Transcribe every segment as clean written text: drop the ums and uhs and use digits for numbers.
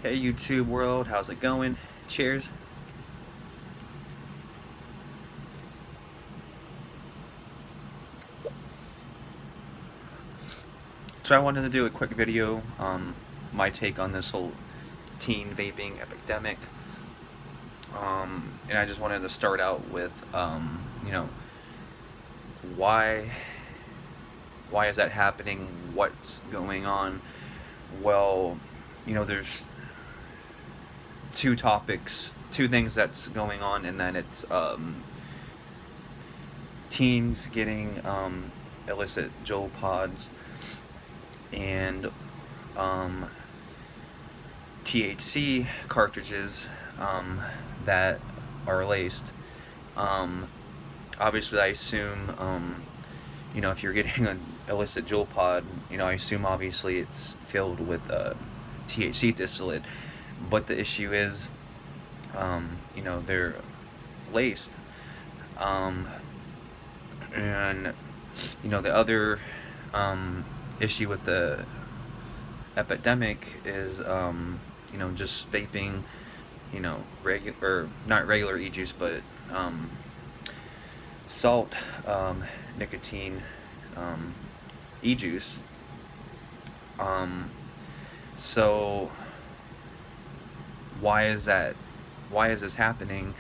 Hey YouTube world, how's it going? Cheers. So I wanted to do a quick video, my take on this whole teen vaping epidemic. And I just wanted to start out with, why why is that happening? What's going on? Well, there's two things that's going on, and then it's teens getting illicit Joe pods and THC cartridges that are laced. Obviously, I assume, if you're getting an illicit Joe pod, I assume obviously it's filled with THC distillate. But the issue is, they're laced. And, the other issue with the epidemic is, just vaping, regular, not regular e-juice, but salt, nicotine, e-juice. So why is that? Why is this happening?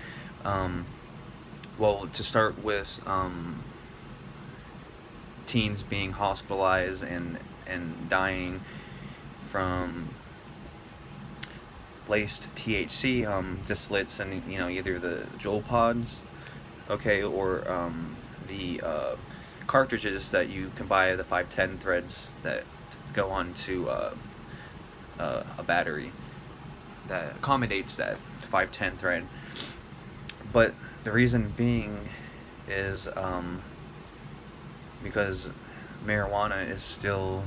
Well, to start with, teens being hospitalized and dying from laced THC distillates, and either the Joel pods, okay, or the cartridges that you can buy, the 510 threads that go onto a battery that accommodates that 510 thread. But the reason being is because marijuana is still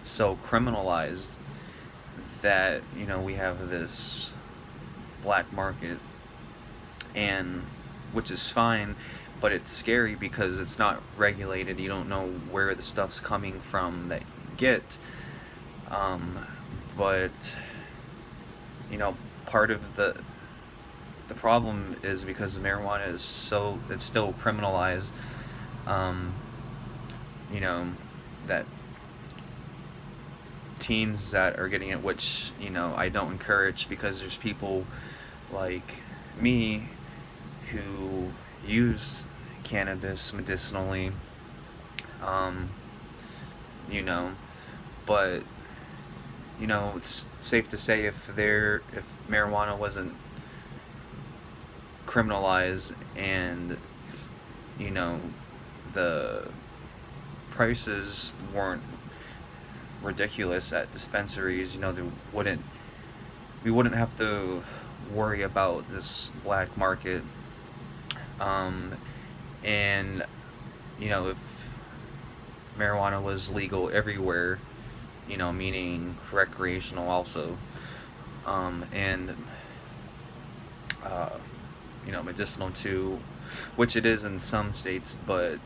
so criminalized that we have this black market, and which is fine, but it's scary because it's not regulated. You don't know where the stuff's coming from that you get. But part of the problem is because marijuana is it's still criminalized. That teens that are getting it, which I don't encourage, because there's people like me who use cannabis medicinally, but it's safe to say if marijuana wasn't criminalized and the prices weren't ridiculous at dispensaries, we wouldn't have to worry about this black market. And if marijuana was legal everywhere, meaning recreational also, and medicinal too, which it is in some states, but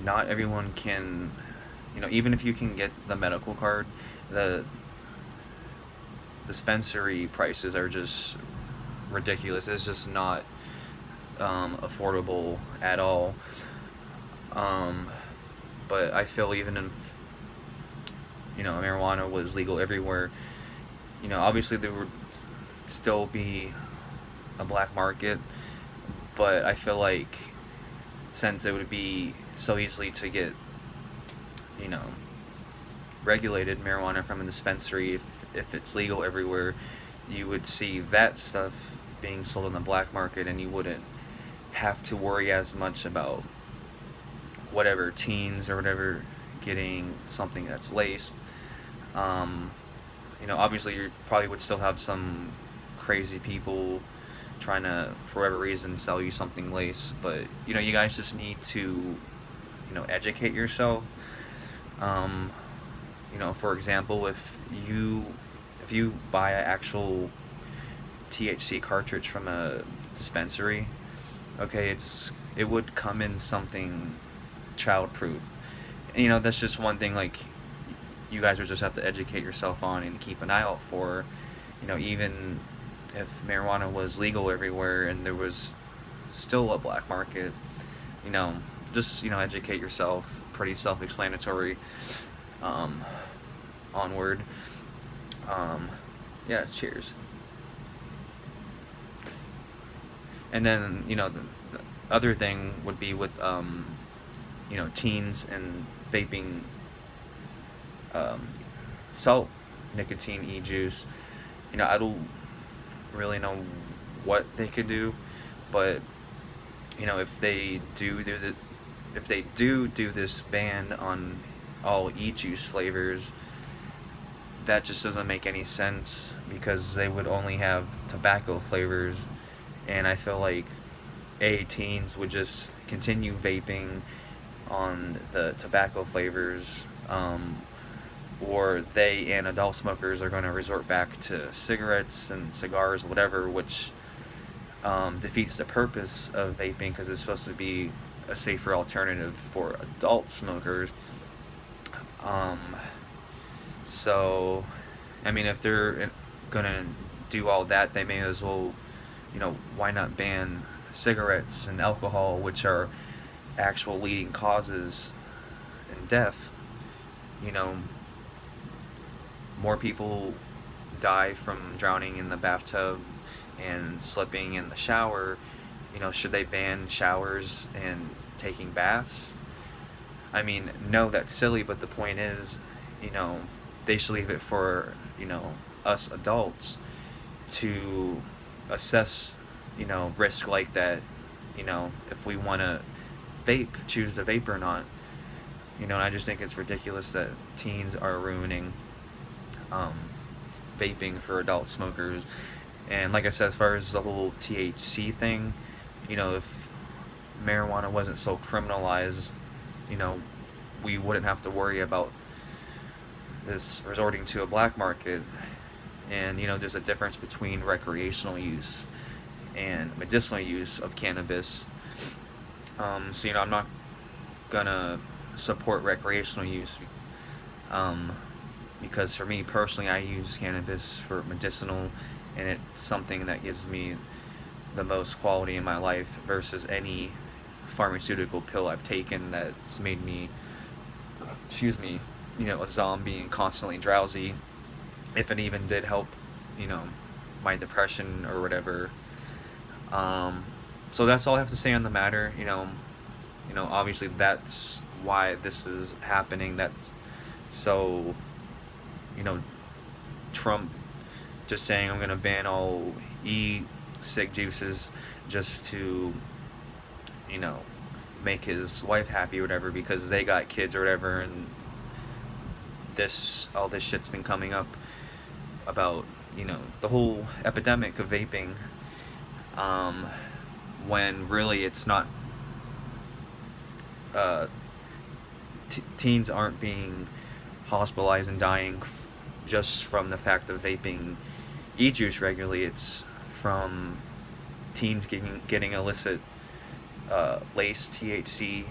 not everyone can, even if you can get the medical card, the dispensary prices are just ridiculous. It's just not affordable at all. But I feel even if marijuana was legal everywhere, obviously there would still be a black market, but I feel like since it would be so easily to get regulated marijuana from a dispensary, if it's legal everywhere, you would see that stuff being sold on the black market, and you wouldn't have to worry as much about whatever teens or whatever getting something that's laced. Obviously you probably would still have some crazy people trying to, for whatever reason, sell you something laced, but you guys just need to educate yourself. For example, if you buy an actual THC cartridge from a dispensary, okay, it would come in something childproof. That's just one thing. Like, you guys would just have to educate yourself on and keep an eye out for. Even if marijuana was legal everywhere and there was still a black market, you know, just educate yourself. Pretty self-explanatory. Onward. Yeah, cheers. And then the other thing would be with teens and vaping salt nicotine e-juice. I don't really know what they could do, but if they do this ban on all e-juice flavors, that just doesn't make any sense, because they would only have tobacco flavors, and I feel like teens would just continue vaping on the tobacco flavors, or they and adult smokers are going to resort back to cigarettes and cigars, whatever, which defeats the purpose of vaping, because it's supposed to be a safer alternative for adult smokers. So, I mean, if they're gonna do all that, they may as well, why not ban cigarettes and alcohol, which are actual leading causes in death? More people die from drowning in the bathtub and slipping in the shower. Should they ban showers and taking baths? I mean, no, that's silly, but the point is, they should leave it for, us adults to assess, risk like that. If we want to choose to vape or not. And I just think it's ridiculous that teens are ruining vaping for adult smokers. And like I said, as far as the whole THC thing, if marijuana wasn't so criminalized, we wouldn't have to worry about this resorting to a black market. And there's a difference between recreational use and medicinal use of cannabis. So I'm not gonna support recreational use, because for me personally, I use cannabis for medicinal, and it's something that gives me the most quality in my life versus any pharmaceutical pill I've taken that's made me, a zombie and constantly drowsy, if it even did help, my depression or whatever. So that's all I have to say on the matter. Obviously that's why this is happening. So Trump just saying, I'm going to ban all e-cig juices just to, make his wife happy or whatever, because they got kids or whatever, and all this shit's been coming up about, the whole epidemic of vaping, when really it's not, teens aren't being hospitalized and dying just from the fact of vaping e-juice regularly. It's from teens getting illicit laced THC